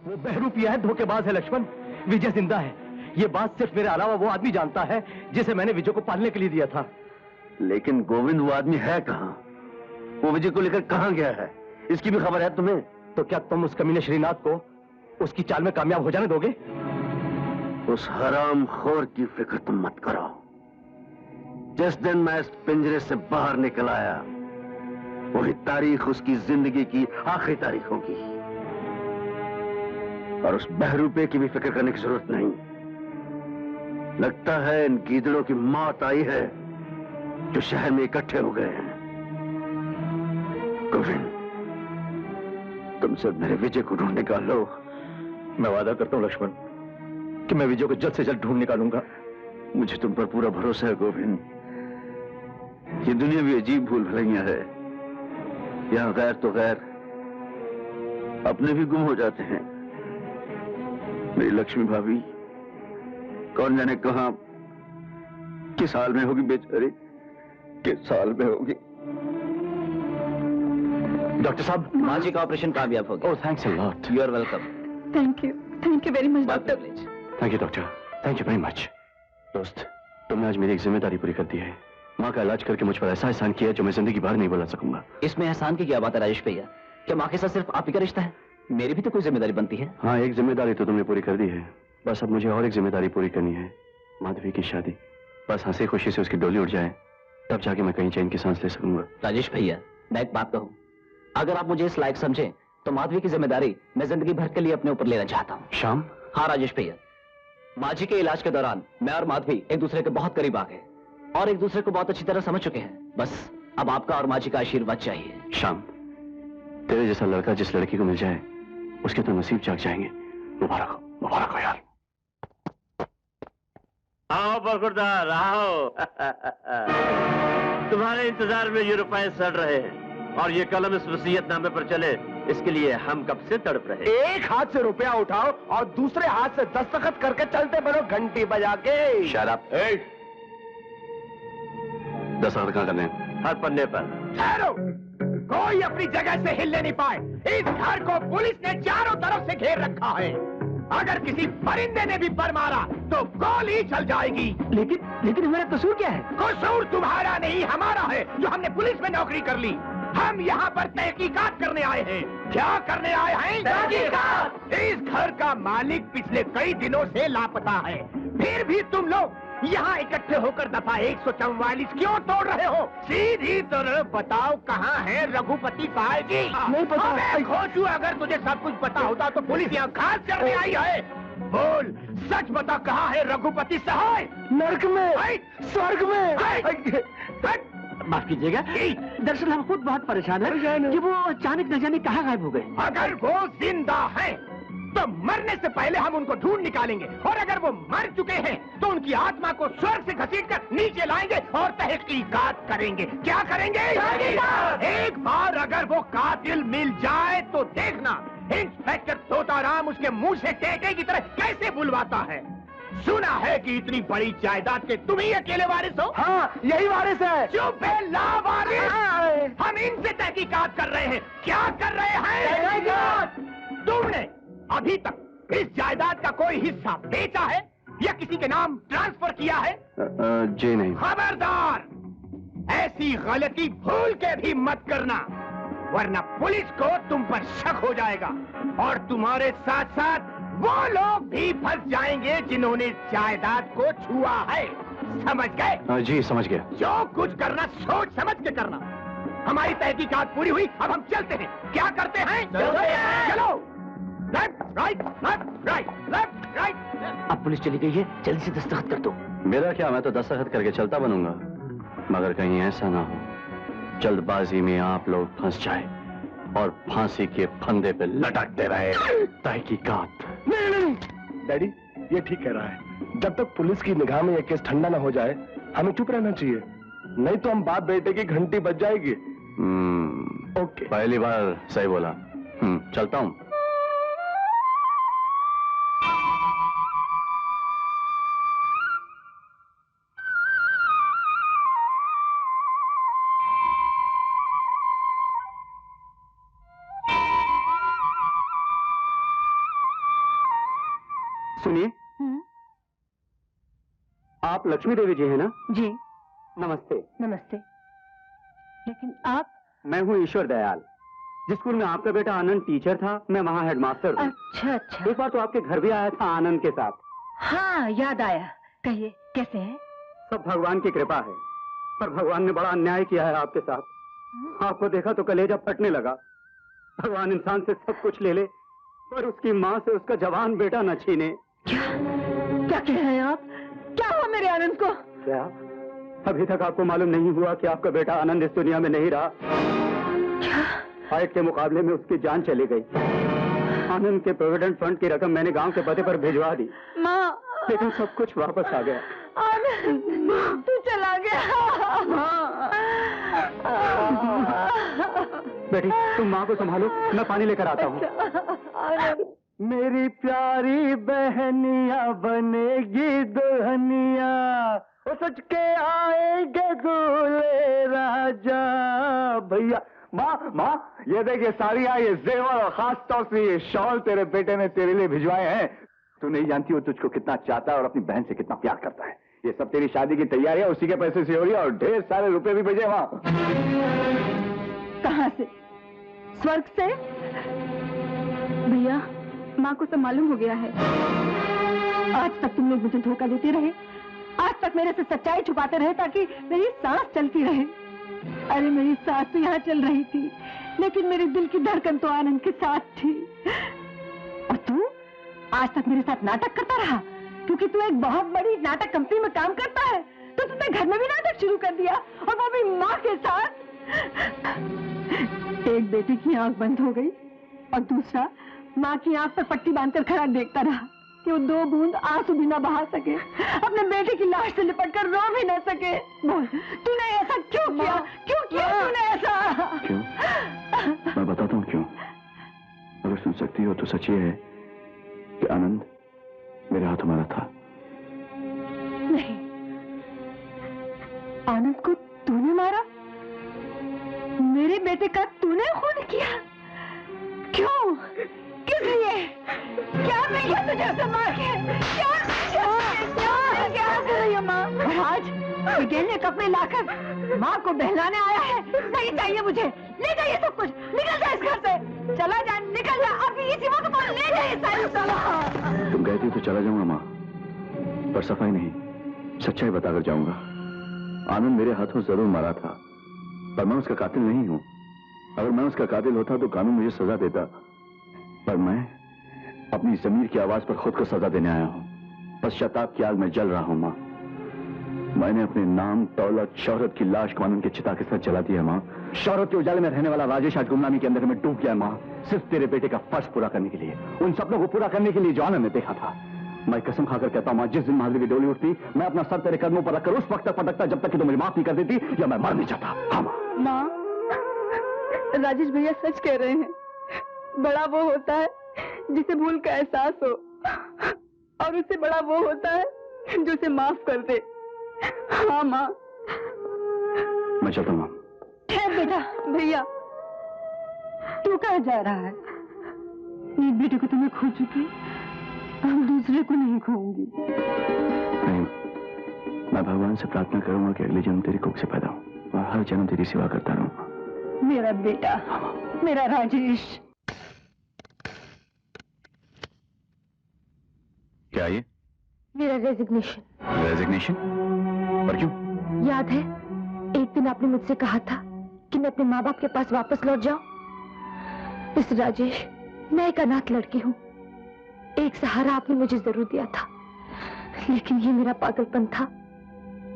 वो बहरूपिया है, धोखेबाज है लक्ष्मण। विजय जिंदा है, ये बात सिर्फ मेरे अलावा वो आदमी जानता है जिसे मैंने विजय को पालने के लिए दिया था। लेकिन गोविंद वो आदमी है कहाँ? वो विजय को लेकर कहाँ गया है, इसकी भी खबर है तुम्हें? तो क्या तुम उस कमीने श्रीनाथ को उसकी चाल में कामयाब हो जाने दोगे? उस हरामखोर की फिक्र तुम मत करो। जिस दिन मैं इस पिंजरे से बाहर निकल आया, वही तारीख उसकी जिंदगी की आखिरी तारीख होगी। और उस बहरूपे की भी फिक्र करने की जरूरत नहीं। लगता है इन गीदड़ों की मौत आई है जो शहर में इकट्ठे हो गए हैं। गोविंद, तुम सब मेरे विजय को ढूंढ निकालो। मैं वादा करता हूं लक्ष्मण कि मैं विजय को जल्द से जल्द ढूंढ निकालूंगा। मुझे तुम पर पूरा भरोसा है गोविंद। ये दुनिया भी अजीब भूल भुलैया है। यहां गैर तो गैर, अपने भी गुम हो जाते हैं। मेरी लक्ष्मी भाभी कौन जाने कहां, किस हाल में होगी बेचारी, किस हाल में होगी। डॉक्टर साहब, माँ जी का ऑपरेशन कामयाब हो गया। Oh, thanks a lot. You are welcome. Thank you very much doctor. Thank you doctor, thank you very much. दोस्त, तुमने आज मेरी एक जिम्मेदारी पूरी कर दी है। माँ का इलाज करके मुझ पर ऐसा एहसान किया जो मैं जिंदगी भर नहीं भुला सकूंगा। इसमें एहसान की क्या बात है राजेश भैया? क्या माँ के साथ सिर्फ आप ही का रिश्ता है? मेरी भी तो कोई जिम्मेदारी बनती है। हाँ, एक जिम्मेदारी तो तुमने पूरी कर दी है, बस अब मुझे और एक जिम्मेदारी पूरी करनी है। माधवी की शादी। बस हंसी खुशी से उसकी डोली उठ जाए, तब जाके मैं कहीं चैन की सांस ले सकूंगा। राजेश भैया, मैं एक बात कहूँ, अगर आप मुझे इस लायक समझे तो माधवी की जिम्मेदारी मैं जिंदगी भर के लिए अपने ऊपर लेना चाहता हूँ। श्याम? हाँ राजेश भैया, माँ जी के इलाज के दौरान मैं और माधवी एक दूसरे के बहुत करीब आ गए और एक दूसरे को बहुत अच्छी तरह समझ चुके हैं। बस अब आपका और माँ जी का आशीर्वाद चाहिए। श्याम, तेरे जैसा लड़का जिस लड़की को मिल जाए उसके तो नसीब जाग जाएंगे। मुबारक हो, मुबारक हो यार। आओ बरखुरदार आओ। तुम्हारे इंतजार में ये रुपए सड़ रहे हैं और ये कलम इस वसीयतनामे पर चले, इसके लिए हम कब से तड़प रहे। एक हाथ से रुपया उठाओ और दूसरे हाथ से दस्तखत करके चलते बनो घंटी बजा के। Shut up. दस्तखत कहाँ करने हैं? हर पन्ने पर। ठहरो, कोई अपनी जगह से हिलने नहीं पाए। इस घर को पुलिस ने चारों तरफ से घेर रखा है। अगर किसी परिंदे ने भी पर मारा तो गोली चल जाएगी। लेकिन हमारा कसूर क्या है? कसूर तुम्हारा नहीं, हमारा है, जो हमने पुलिस में नौकरी कर ली। हम यहाँ पर तहकीकात करने आए हैं। क्या करने आए हैं? तहकीकात। इस घर का मालिक पिछले कई दिनों से लापता है, फिर भी तुम लोग यहाँ इकट्ठे होकर दफा 144 क्यों तोड़ रहे हो? सीधी तरह बताओ, कहाँ है रघुपति साहब जी? नहीं पता। अबे खोजू, अगर तुझे सब कुछ पता होता तो पुलिस यहाँ खास करने आई है। बोल, सच बता, कहाँ है रघुपति साहब? नर्क में, स्वर्ग में। माफ कीजिएगा, दरअसल हम खुद बहुत परेशान हैं कि वो अचानक न जाने कहाँ गायब हो गए। अगर वो जिंदा है तो मरने से पहले हम उनको ढूंढ निकालेंगे, और अगर वो मर चुके हैं तो उनकी आत्मा को स्वर्ग से घसीटकर नीचे लाएंगे और तहकीकात करेंगे। क्या करेंगे? एक बार अगर वो कातिल मिल जाए तो देखना इंस्पेक्टर तोताराम उसके मुंह से टेटे की तरह कैसे बुलवाता है। सुना है कि इतनी बड़ी जायदाद के तुम ही अकेले वारिस हो। हाँ, यही वारिस है। चुप है, लावारिस। हम इनसे तहकीकात कर रहे हैं। क्या कर रहे हैं? तुमने अभी तक इस जायदाद का कोई हिस्सा बेचा है या किसी के नाम ट्रांसफर किया है? जी नहीं। खबरदार, ऐसी गलती भूल के भी मत करना, वरना पुलिस को तुम पर शक हो जाएगा और तुम्हारे साथ साथ वो लोग भी फंस जाएंगे जिन्होंने जायदाद को छुआ है। समझ गए? जी समझ गया। जो कुछ करना सोच समझ के करना। हमारी तहकीकात पूरी हुई, अब हम चलते हैं। क्या करते हैं? चलो। Left right, left right, left right. अब पुलिस चली गई है, जल्दी से दस्तखत कर दो। मेरा क्या, मैं तो दस्तखत करके चलता बनूंगा, मगर कहीं ऐसा ना हो जल्दबाजी में आप लोग फंस जाए और फांसी के फंदे पे लटकते रहे। तहकीकात। नहीं, डैडी ये ठीक कह रहा है। जब तक पुलिस की निगाह में ये केस ठंडा ना हो जाए हमें चुप रहना चाहिए, नहीं तो हम बाप बेटे की घंटी बज जाएगी। ओके, पहली बार सही बोला। चलता हूँ। सुनिए, आप लक्ष्मी देवी जी हैं ना? जी नमस्ते। नमस्ते। लेकिन आप? मैं हूँ ईश्वर दयाल। जिस स्कूल में आपका बेटा आनंद टीचर था, मैं वहाँ हेडमास्टर हूँ। अच्छा अच्छा। एक बार तो आपके घर भी आया था आनंद के साथ। हाँ याद आया। कहिए कैसे हैं? सब भगवान की कृपा है, पर भगवान ने बड़ा अन्याय किया है आपके साथ। आपको देखा तो कलेजा फटने लगा। भगवान इंसान से सब कुछ ले ले, पर उसकी माँ से उसका जवान बेटा न छीने। क्या कह रहे हैं आप? क्या हुआ मेरे आनंद को? क्या अभी तक आपको मालूम नहीं हुआ कि आपका बेटा आनंद इस दुनिया में नहीं रहा? क्या? फाइट के मुकाबले में उसकी जान चली गई। आनंद के प्रोविडेंट फंड की रकम मैंने गांव के पते पर भिजवा दी, माँ, लेकिन सब कुछ वापस आ गया। आनंद तू चला गया। बेटी तुम माँ को संभालो, मैं पानी लेकर आता हूँ। मेरी प्यारी बहनिया बनेगी दुल्हनिया, वो सच के आएंगे दूल्हे राजा। भैया माँ माँ, ये देखिए साड़ियाँ, ये जेवर और खास तौर से ये शॉल तेरे बेटे ने तेरे लिए भिजवाए हैं। तू नहीं जानती वो तुझको कितना चाहता है और अपनी बहन से कितना प्यार करता है। ये सब तेरी शादी की तैयारी है, उसी के पैसे से हो रही है और ढेर सारे रुपए भी भेजे वहाँ। कहाँ से? स्वर्ग से? भैया माँ को सब मालूम हो गया है। आज तक तुम लोग मुझे धोखा देते रहे, आज तक मेरे से सच्चाई छुपाते रहे ताकि मेरी सांस चलती रहे। अरे मेरी सांस तो यहाँ चल रही थी, लेकिन मेरे दिल की धड़कन तो आनंद के साथ थी। और तू आज तक मेरे साथ नाटक करता रहा, क्योंकि तू एक बहुत बड़ी नाटक कंपनी में काम करता है, तो तुमने घर में भी नाटक शुरू कर दिया, और वो भी माँ के साथ। एक बेटे की आंख बंद हो गई और दूसरा माँ की आंख पर पट्टी बांधकर खड़ा देखता रहा कि वो 2 बूंद आंसू भी न बहा सके, अपने बेटे की लाश से लिपटकर रो भी न सके। बोल, तूने ऐसा क्यों किया? क्यों किया तूने ऐसा? क्यों? मैं बताता हूँ क्यों। अगर सुन सकती हो तो सच ये है कि आनंद मेरे हाथ मारा था। नहीं, आनंद को तूने मारा? मेरे बेटे का तूने खून किया? क्यों? किस लिए? क्या मिल गया तुझे उसे मार के? क्या माँ? आज गहने कपड़े लाकर माँ को बहलाने आया है? नहीं चाहिए मुझे, ले जाइए सब कुछ, निकल जा इस घर से, चला जा, निकल जा अभी इसी वक्त, तो ले जाइए सारी। तुम कहती हो तो चला जाऊंगा माँ, पर सफाई नहीं, सच्चाई बताकर जाऊंगा। आनंद मेरे हाथों जरूर मारा था, पर मैं उसका कातिल नहीं हूँ। अगर मैं उसका कातिल होता तो कानून मुझे सजा देता, पर मैं अपनी जमीर की आवाज पर खुद को सजा देने आया हूँ। पश्चाताप की आग में जल रहा हूँ माँ। मैंने अपने नाम, दौलत, शोहरत की लाश को आनंद के चिता के साथ जला दिया माँ। शोहरत के उजाले में रहने वाला राजेश आज गुमनामी के अंदर में डूब गया माँ, सिर्फ तेरे बेटे का फर्ज पूरा करने के लिए, उन सपनों को पूरा करने के लिए जो आनंद ने देखा था। मैं कसम खाकर कहता हूँ माँ, जिस दिन माधवी की डोली उठती, मैं अपना सर तेरे कदमों पर रखकर उस वक्त तक पटकता जब तक कि तुम मुझे माफ नहीं कर देती या मैं मर नहीं चाहता। हाँ माँ, राजेश भैया सच कह रहे हैं। बड़ा वो होता है जिसे भूल का एहसास हो, और उससे बड़ा वो होता है जो उसे माफ कर दे। हाँ माँ। मैं चलता हूँ। बेटा, भैया तू कहाँ जा रहा है? एक बेटे को तो मैं खो चुकी, अब दूसरे को नहीं खोऊंगी। नहीं, मैं भगवान से प्रार्थना करूंगा कि अगले जन्म तेरी कोख से पैदा हूं और हर जन्म तेरी सेवा करता रहूं। मेरा बेटा, मेरा राजेश। क्या ये? मेरा रेजिग्नेशन। रेजिग्नेशन? पर क्यों? याद है एक दिन आपने मुझसे कहा था कि मैं अपने माँ बाप के पास वापस लौट जाऊं। इस राजेश, मैं एक अनाथ लड़की हूँ, एक सहारा आपने मुझे जरूर दिया था, लेकिन ये मेरा पागलपन था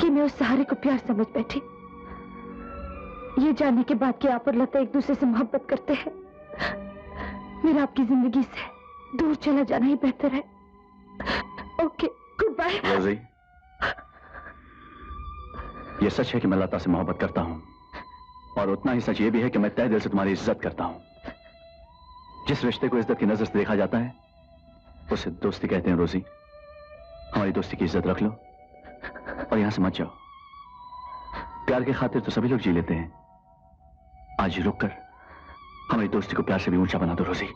कि मैं उस सहारे को प्यार समझ बैठी। ये जानने के बाद कि आप और लता एक दूसरे से मोहब्बत करते हैं, मेरा आपकी जिंदगी से दूर चला जाना ही बेहतर है। Okay, good bye. रोजी, ये सच है कि मैं लता से मोहब्बत करता हूं, और उतना ही सच ये भी है कि मैं तहे दिल से तुम्हारी इज्जत करता हूं। जिस रिश्ते को इज्जत की नजर से देखा जाता है उसे दोस्ती कहते हैं। रोजी, हमारी दोस्ती की इज्जत रख लो और यहां से मत जाओ। प्यार की खातिर तो सभी लोग जी लेते हैं, आज रुक कर हमारी दोस्ती को प्यार से भी ऊंचा बना दो रोजी।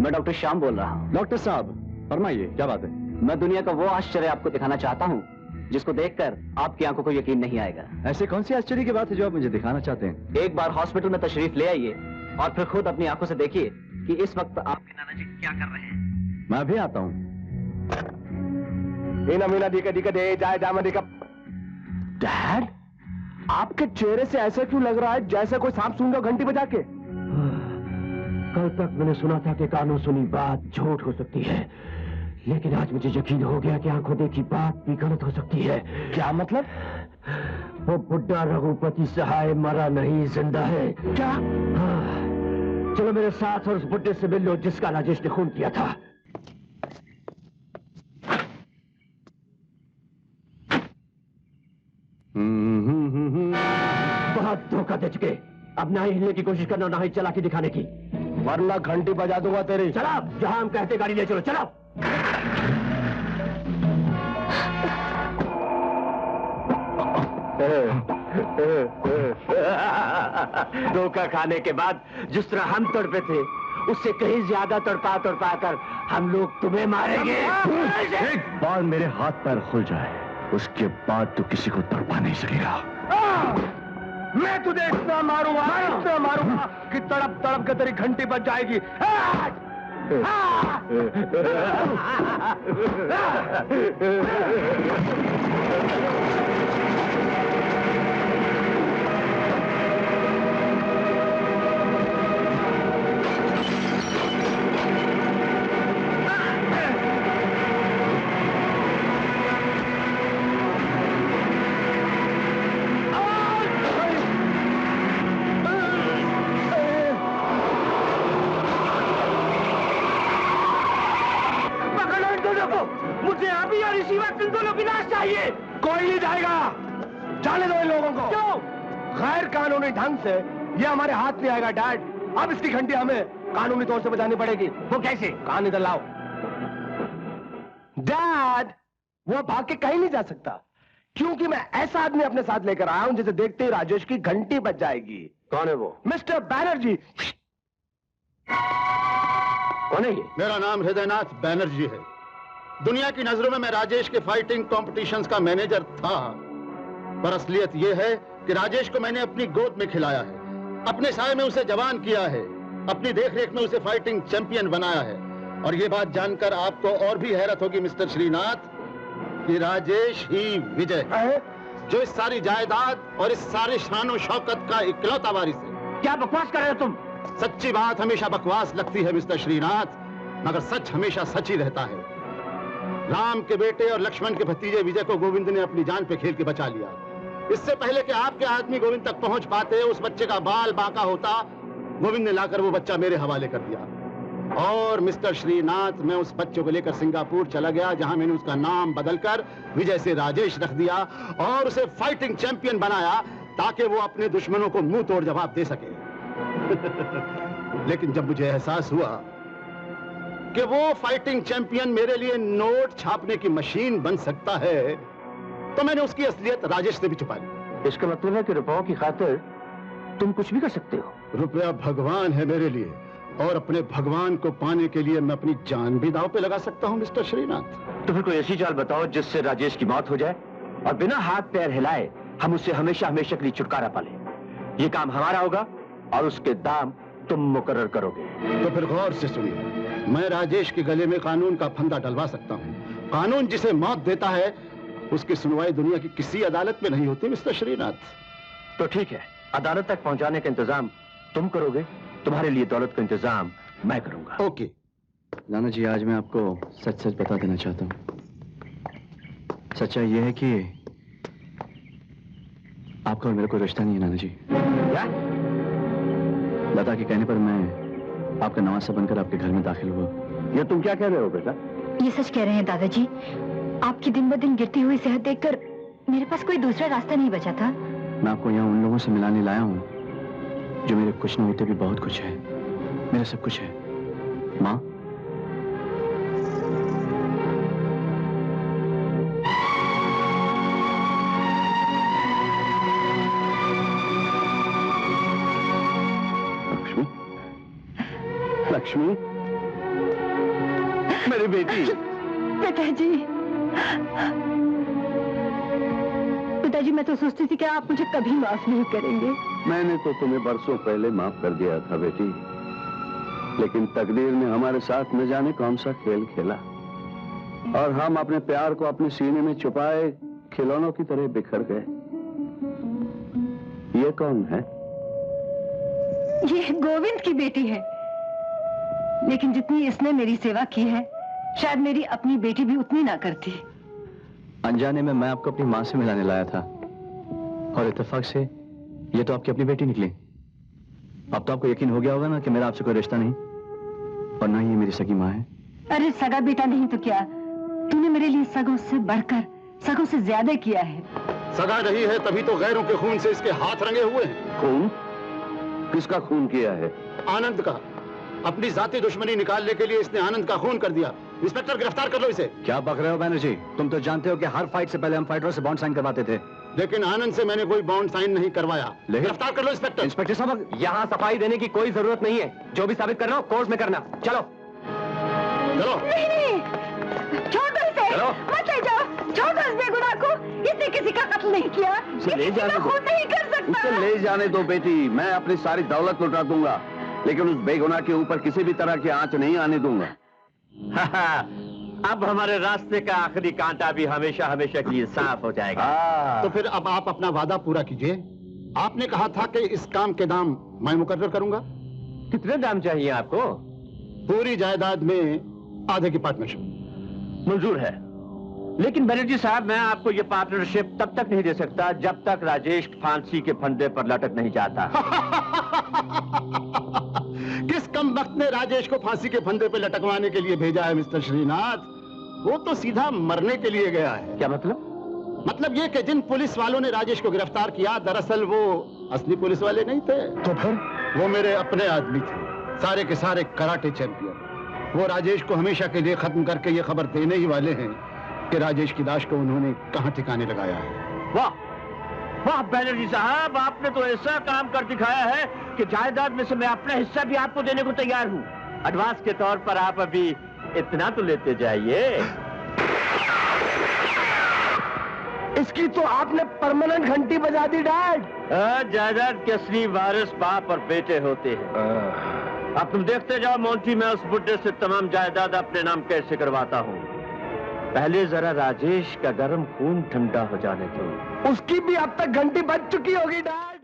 मैं डॉक्टर श्याम बोल रहा हूँ। डॉक्टर साहब फरमाइए, क्या बात है? मैं दुनिया का वो आश्चर्य आपको दिखाना चाहता हूँ जिसको देखकर आपकी आंखों को यकीन नहीं आएगा। ऐसे कौन सी आश्चर्य की बात है जो आप मुझे दिखाना चाहते हैं? एक बार हॉस्पिटल में तशरीफ ले आइए और फिर खुद अपनी आंखों से देखिए कि इस वक्त आपके नाना जी क्या कर रहे हैं। मैं भी आता हूँ। डैड, आपके चेहरे से ऐसे क्यों लग रहा है जैसे कोई सांप सूंघ घंटी बजा के? कल तक मैंने सुना था कि कानों सुनी बात झूठ हो सकती है, लेकिन आज मुझे यकीन हो गया कि आंखों देखी बात भी गलत हो सकती है। क्या मतलब? वो बुड्ढा रघुपति सहाय मरा नहीं, जिंदा है। क्या? हाँ। चलो मेरे साथ और उस बुड्ढे से मिल लो जिसका राजेश ने खून किया था। बहुत धोखा दे चुके, अब ना ही हिलने की कोशिश करना, ना ही चालाकी दिखाने की, वरना घंटी बजा दूंगा तेरी। चलो, जहां हम कहते गाड़ी ले चलो, चलो। धोखा खाने के बाद जिस तरह हम तड़पे थे, उससे कहीं ज्यादा तड़पा कर हम लोग तुम्हें मारेंगे। एक बार मेरे हाथ पैर खुल जाए, उसके बाद तो किसी को तड़पा नहीं सकेगा। मैं तुझे इतना मारूंगा कि तड़प तड़प के तेरी घंटी बज जाएगी। मुझे अभी और इसी वक्त इन दोनों की लाश चाहिए। कोई नहीं जाएगा, जाने दो इन लोगों को। क्यों? गैर कानूनी ढंग से ये हमारे हाथ में आएगा डैड। अब इसकी घंटी हमें कानूनी तौर से बजानी पड़ेगी। वो कैसे? कान इधर लाओ। डैड, वो भाग के कहीं नहीं जा सकता, क्योंकि मैं ऐसा आदमी अपने साथ लेकर आया हूं जिसे देखते ही राजेश की घंटी बज जाएगी। कौन है वो? मिस्टर बैनर्जी। कौन है ये? मेरा नाम हृदयनाथ बैनर्जी है। दुनिया की नजरों में मैं राजेश के फाइटिंग कॉम्पिटिशंस का मैनेजर था, पर असलियत यह है कि राजेश को मैंने अपनी गोद में खिलाया है, अपने साय में उसे जवान किया है, अपनी देखरेख में उसे फाइटिंग चैंपियन बनाया है। और यह बात जानकर आपको और भी हैरत होगी मिस्टर श्रीनाथ कि राजेश ही विजय है, जो इस सारी जायदाद और इस सारे शान शौकत का इकलौता वारिस है। क्या बकवास कर रहे हो तुम? सच्ची बात हमेशा बकवास लगती है मिस्टर श्रीनाथ, मगर सच हमेशा सच ही रहता है। राम के बेटे और लक्ष्मण के भतीजे विजय को गोविंद ने अपनी जान पे खेल के बचा लिया। इससे पहले कि आपके आदमी गोविंद तक पहुंच पाते, उस बच्चे का बाल बांका होता, गोविंद ने लाकर वो बच्चा मेरे हवाले कर दिया। और मिस्टर श्रीनाथ, मैं उस बच्चे को लेकर सिंगापुर चला गया, जहां मैंने उसका नाम बदलकर विजय से राजेश रख दिया और उसे फाइटिंग चैंपियन बनाया, ताकि वो अपने दुश्मनों को मुंह तोड़ जवाब दे सके। लेकिन जब मुझे एहसास हुआ कि वो फाइटिंग चैंपियन मेरे लिए नोट छापने की मशीन बन सकता है, तो मैंने उसकी असलियत राजेश से भी छुपा ली। इसका मतलब है कि रुपयों की खातिर तुम कुछ भी कर सकते हो। रुपया भगवान है मेरे लिए, और अपने भगवान को पाने के लिए मैं अपनी जान भी दांव पे लगा सकता हूं मिस्टर श्रीनाथ। तो फिर कोई ऐसी चाल बताओ जिससे राजेश की मौत हो जाए और बिना हाथ पैर हिलाए हम उससे हमेशा हमेशा के लिए छुटकारा पा लें। ये काम हमारा होगा और उसके दाम तुम मुकर्रर करोगे। तो फिर गौर से सुनिए, मैं राजेश के गले में कानून का फंदा डलवा सकता हूं। कानून जिसे मौत देता है, उसकी सुनवाई दुनिया की किसी अदालत में नहीं होती मिस्टर श्रीनाथ। तो ठीक है, अदालत तक पहुंचाने का इंतजाम तुम करोगे, तुम्हारे लिए दौलत का इंतजाम मैं करूंगा। ओके नाना जी, आज मैं आपको सच सच बता देना चाहता हूँ। सच्चाई यह है कि आपका और मेरा कोई रिश्ता नहीं है नाना जी। क्या? लता के कहने पर मैं आपका नवासा बनकर आपके घर में दाखिल हुआ। ये तुम क्या कह रहे हो बेटा? ये सच कह रहे हैं दादाजी। आपकी दिन ब दिन गिरती हुई सेहत देखकर मेरे पास कोई दूसरा रास्ता नहीं बचा था। मैं आपको यहाँ उन लोगों से मिलाने लाया हूँ जो मेरे कुछ न होते भी बहुत कुछ है, मेरा सब कुछ है। माँ, लक्ष्मी, मेरी बेटी। पिताजी, पिताजी मैं तो सोचती थी कि आप मुझे कभी माफ नहीं करेंगे। मैंने तो तुम्हें बरसों पहले माफ कर दिया था बेटी, लेकिन तकदीर ने हमारे साथ न जाने कौन सा खेल खेला और हम अपने प्यार को अपने सीने में छुपाए खिलौनों की तरह बिखर गए। ये कौन है? ये गोविंद की बेटी है, लेकिन जितनी इसने मेरी सेवा की है शायद मेरी अपनी बेटी भी उतनी ना करती। अनजाने में मैं आपको अपनी माँ से मिलाने लाया था और इत्तेफाक से ये तो आपकी अपनी बेटी निकली। अब तो आपको यकीन हो गया होगा ना कि मेरा आपसे कोई रिश्ता नहीं और ना ही ये मेरी सगी माँ है। अरे सगा बेटा नहीं तो क्या, तूने मेरे लिए सगों से बढ़कर सगों से ज्यादा किया है। सगा नहीं है तभी तो गैरों के खून से इसके हाथ रंगे हुए हैं। खून? किसका खून किया है? आनंद का। अपनी जाती दुश्मनी निकालने के लिए इसने आनंद का खून कर दिया। इंस्पेक्टर गिरफ्तार कर लो इसे। क्या बक रहे हो बैनर्जी? तुम तो जानते हो कि हर फाइट से पहले हम फाइटरों से बॉन्ड साइन करवाते थे। लेकिन आनंद से मैंने कोई बॉन्ड साइन नहीं करवाया। गिरफ्तार कर लो इंस्पेक्टर। इंस्पेक्टर साहब, यहाँ सफाई देने की कोई जरूरत नहीं है। जो भी साबित करना हो कोर्ट में करना। चलो चलो। नहीं नहीं, छोड़ दो इसे, मत ले जाओ, छोड़ दो इस बेगुनाह को। इसने किसी का कत्ल नहीं किया, ले जाने दो। खून नहीं कर सकता। उसे ले जाने दो बेटी, मैं अपनी सारी दौलत लुटा दूंगा, लेकिन उस बेगुनाह के ऊपर किसी भी तरह की आंच नहीं आने दूंगा। अब हमारे रास्ते का आखिरी कांटा भी हमेशा हमेशा के लिए साफ हो जाएगा। तो फिर अब आप अपना वादा पूरा कीजिए। आपने कहा था कि इस काम के दाम मैं मुकर्रर करूंगा। कितने दाम चाहिए आपको? पूरी जायदाद में आधे की पार्टनरशिप मंजूर है, लेकिन बनर्जी साहब मैं आपको ये पार्टनरशिप तब तक नहीं दे सकता जब तक राजेश फांसी के फंदे पर लटक नहीं जाता। किस कम वक्त ने राजेश को फांसी के फंदे पर लटकवाने के लिए भेजा है मिस्टर श्रीनाथ? वो तो सीधा मरने के लिए गया है। क्या मतलब? मतलब ये कि जिन पुलिस वालों ने राजेश को गिरफ्तार किया दरअसल वो असली पुलिस वाले नहीं थे। तो फिर? वो मेरे अपने आदमी थे, सारे के सारे कराटे चैंपियन। वो राजेश को हमेशा के लिए खत्म करके ये खबर देने ही वाले हैं कि राजेश की लाश को उन्होंने कहां ठिकाने लगाया है। वाह वाह बनर्जी साहब, आपने तो ऐसा काम कर दिखाया है कि जायदाद में से मैं अपना हिस्सा भी आपको देने को तैयार हूँ। एडवांस के तौर पर आप अभी इतना तो लेते जाइए। इसकी तो आपने परमानेंट घंटी बजा दी डैड। जायदाद के असली वारिस बाप और बेटे होते हैं। अब तुम देखते जाओ मोंटी, मैं उस बुड्ढे से तमाम जायदाद अपने नाम कैसे करवाता हूँ। पहले जरा राजेश का गर्म खून ठंडा हो जाने दो। उसकी भी अब तक घंटी बज चुकी होगी डैड।